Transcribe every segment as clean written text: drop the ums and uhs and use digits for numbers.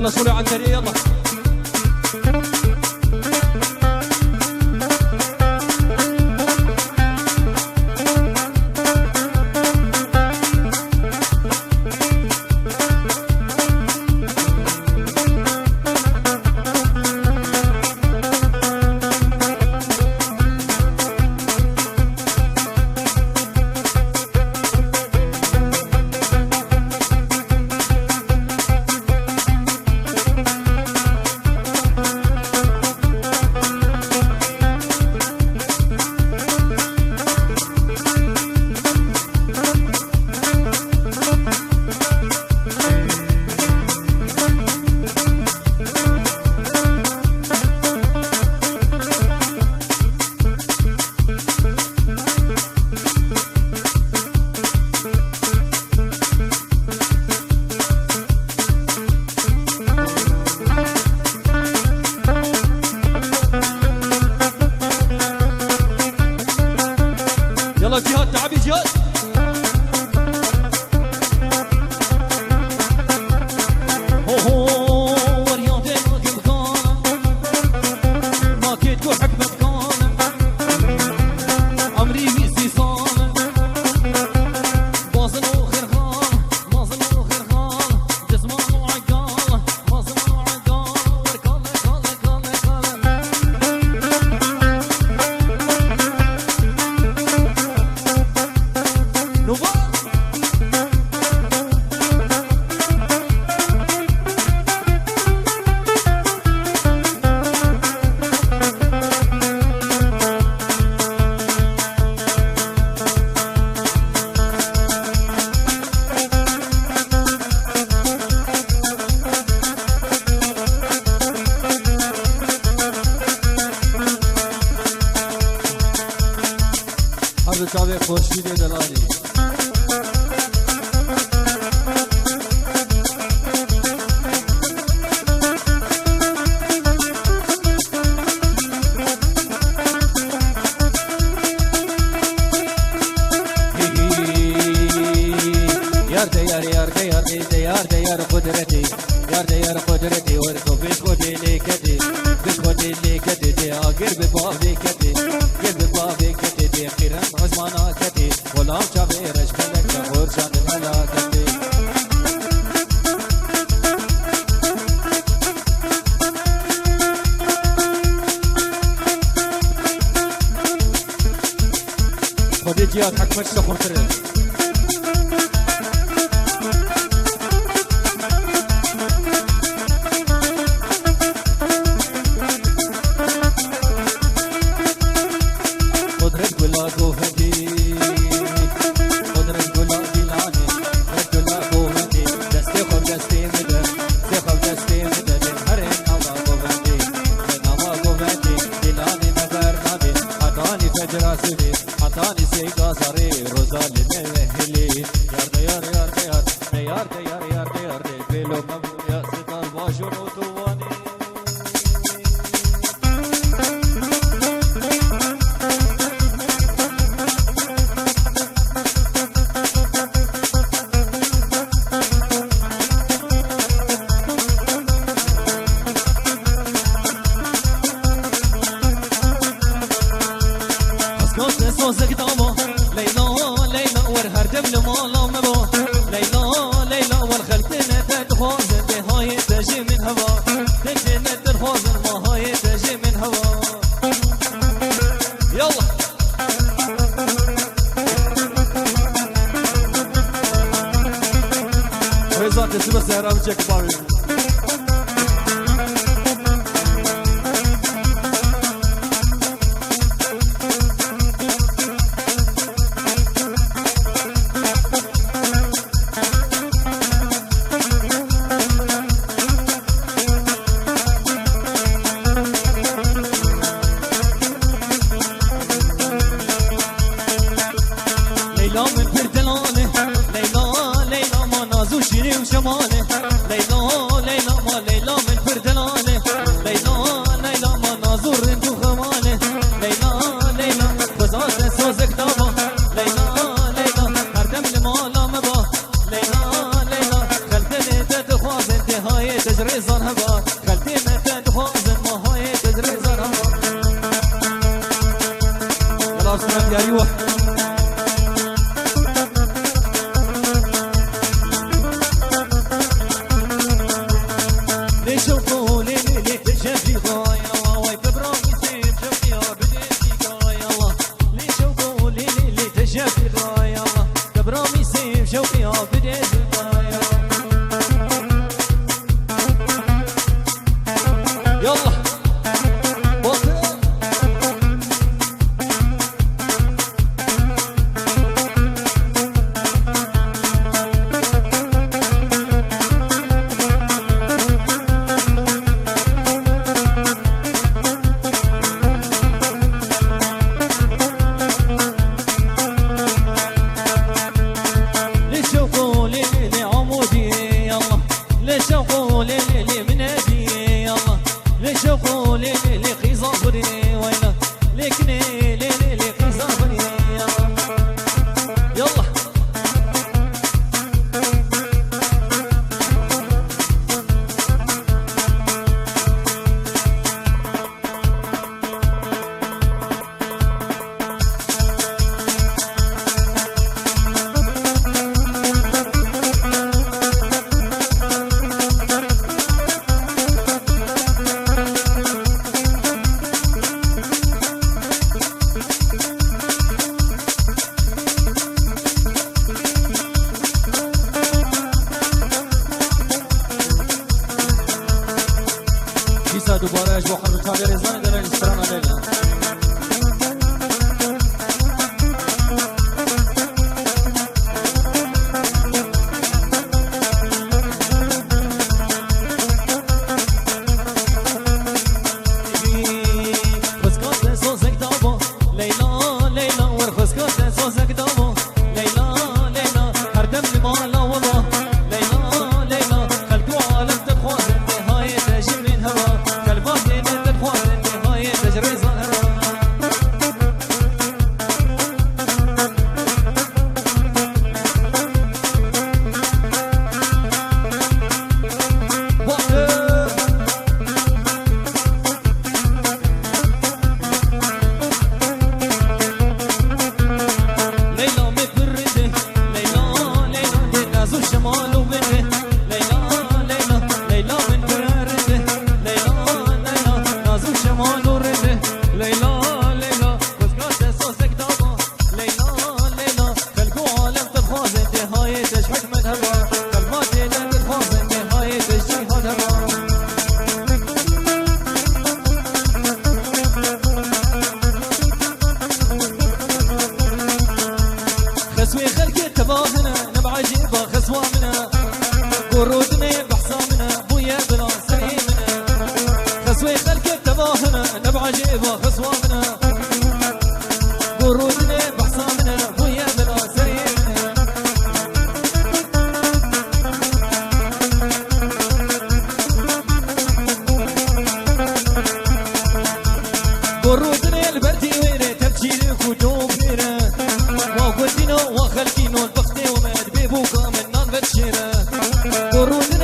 يلا صلوا على النبي يلا. يلا جهاد تعبي جهاد. حرب شعبي خورشید دلانی یار قدرتی یار قدرتی ورکو بشکوتی لیکتی بشکوتی لیکتی دی آگر به بابی کتی گر به بابی کتی دی خیرم عزمانا کتی غلام چاوی رشکلک خورشان ملاکتی خودی جیاد حکمش لخورتره حطاني سيقا صاري روزالي مهلي يار بيلو مبو يا ستار باشون وطواني صوزك داما ليلى ليلى ورهردم لمالا مبا ليلى ليلى والخلقنا تدخوزن بهاي تجي من هوا تجينا ترخوزن ما هاي تجي من هوا يلا ويزات اسمه سهرام جاك باوي ليلى من بردلانه ليلى ليلى ما نازو شيري وشمانه ليلى ليلى ما ليلى من بردلانه ليلى ليلى ما نازو رند وخمانه ليلى ليلى بزاز سوزك دابا ليلى ليلى هردم لمالا مبا ليلى ليلى خلفني تدخواز انتهاية تزريزان هبا خلتي متى تخوزن ما هاي تزريزان هبا يلا سلام يا أيوه دوباره اجبو حرب تابع رزان در الاسران لیلا خسوي خلقي تباهنا نبع جيبا خسوة منا قرودنا بحصامنا بويا بلا سريمنا خسوي خلقي تباهنا نبع جيبا خسوة منا قرودنا بحصامنا بويا بلا سريمنا قرودنا البردي ويري تبشيرك وجوبيرا وخلقينو البختي وماد بيبوكا من نان بتشيرا قرودنا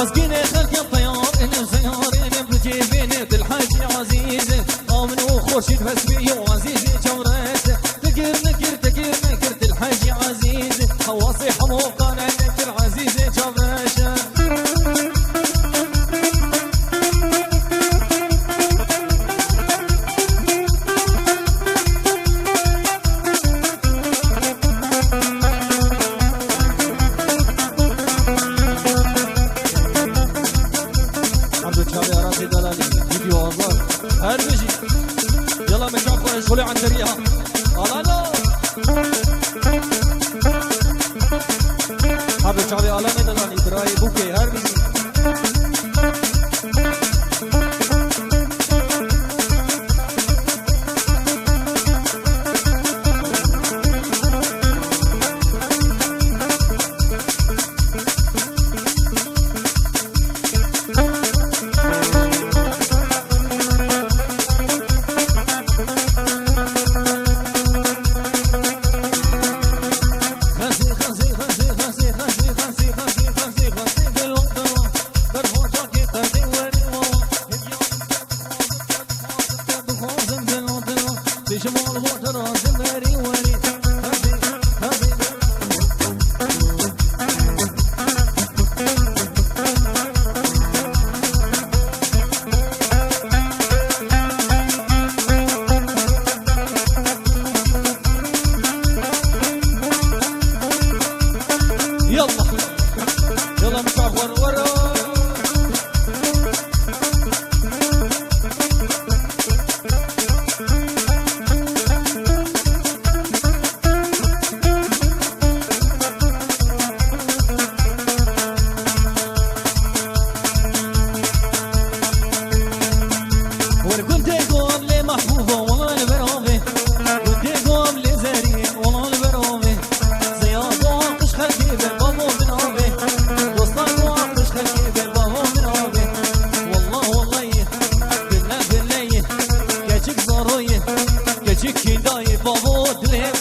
مسكين خلق الطيار إن سيار إن بجيبين الحاج عزيز آمن وخورشيد فسبي وعزيز جورته تكر الحاج عزيز حواصي حموقان نكر عزيز جورته شغلي عن دريها لا حبيب شعبي على ندلاني براي بوكي هربي يلا مشعب ورا وركنت قوم لي محبوبه والله البرامي كنت قوم لي زارين والله البرامي زياد وعقش خلقي بالبابو من عمي وصلت وعقش خلقي بالبابو من عمي والله بالله كاتشك زاروي كاتشك كيداي بابو دلي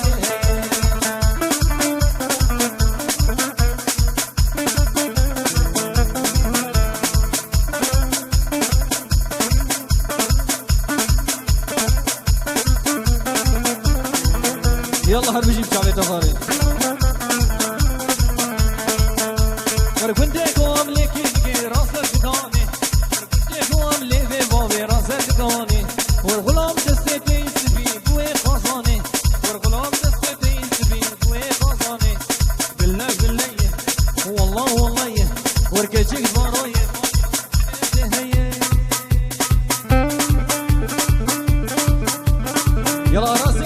يلا هرب جيب شعبي تفاري كنت قوم لك راسك داني كنت قوم لي في بابي راسك داني والغلام دستي يسبي بوي خزاني والغلام دستي يسبي بوي خزاني بالله والله وركجك زاروي يلا راسي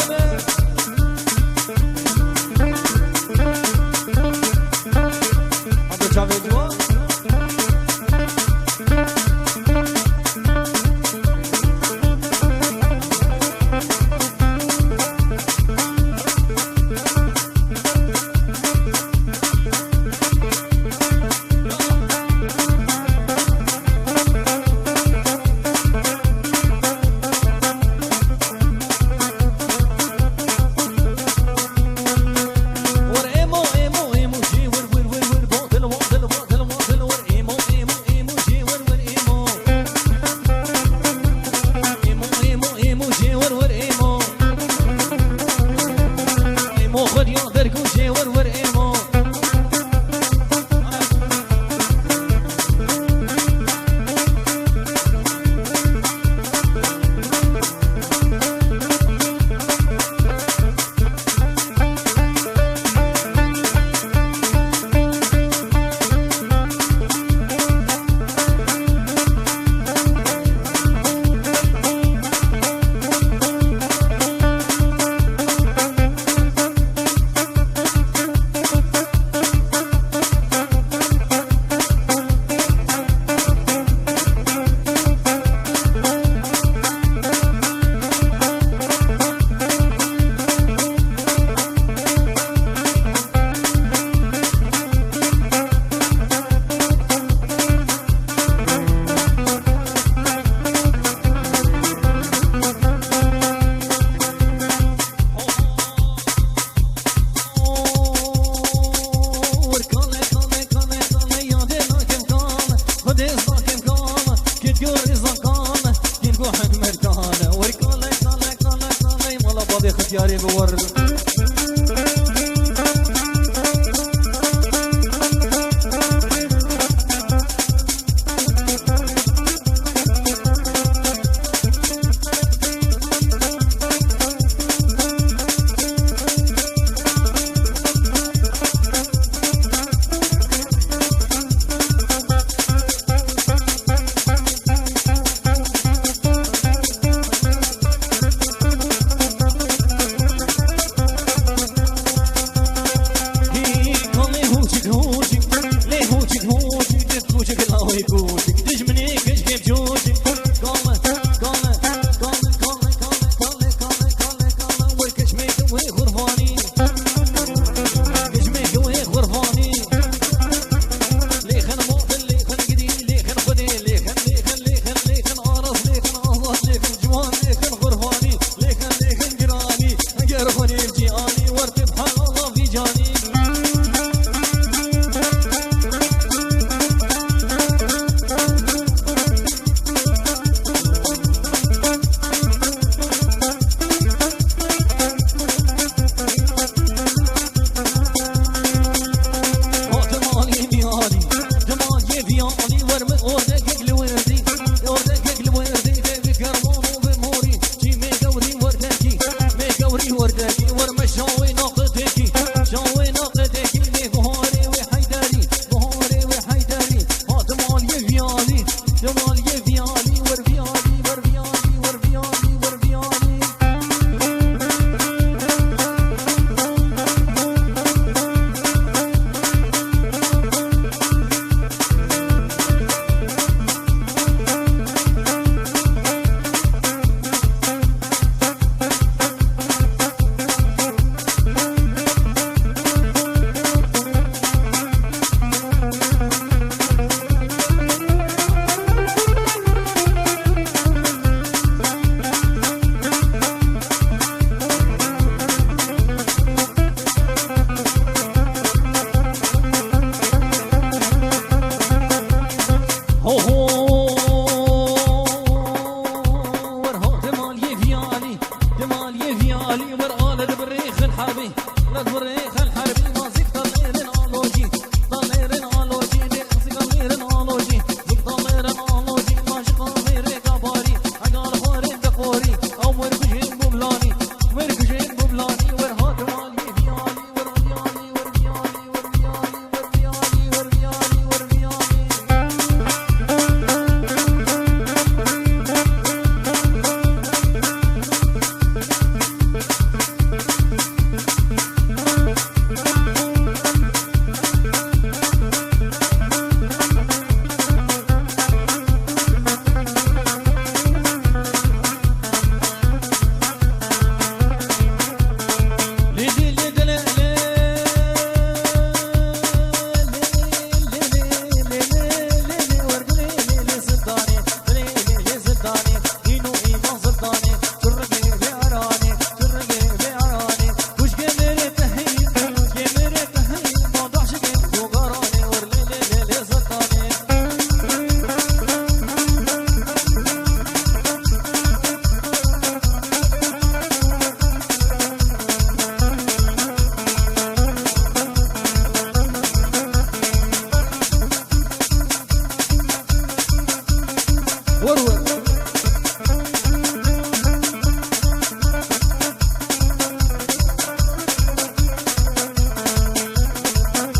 اختياري بورد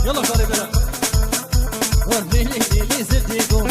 يلا صار بلا ورني لي زلتيكم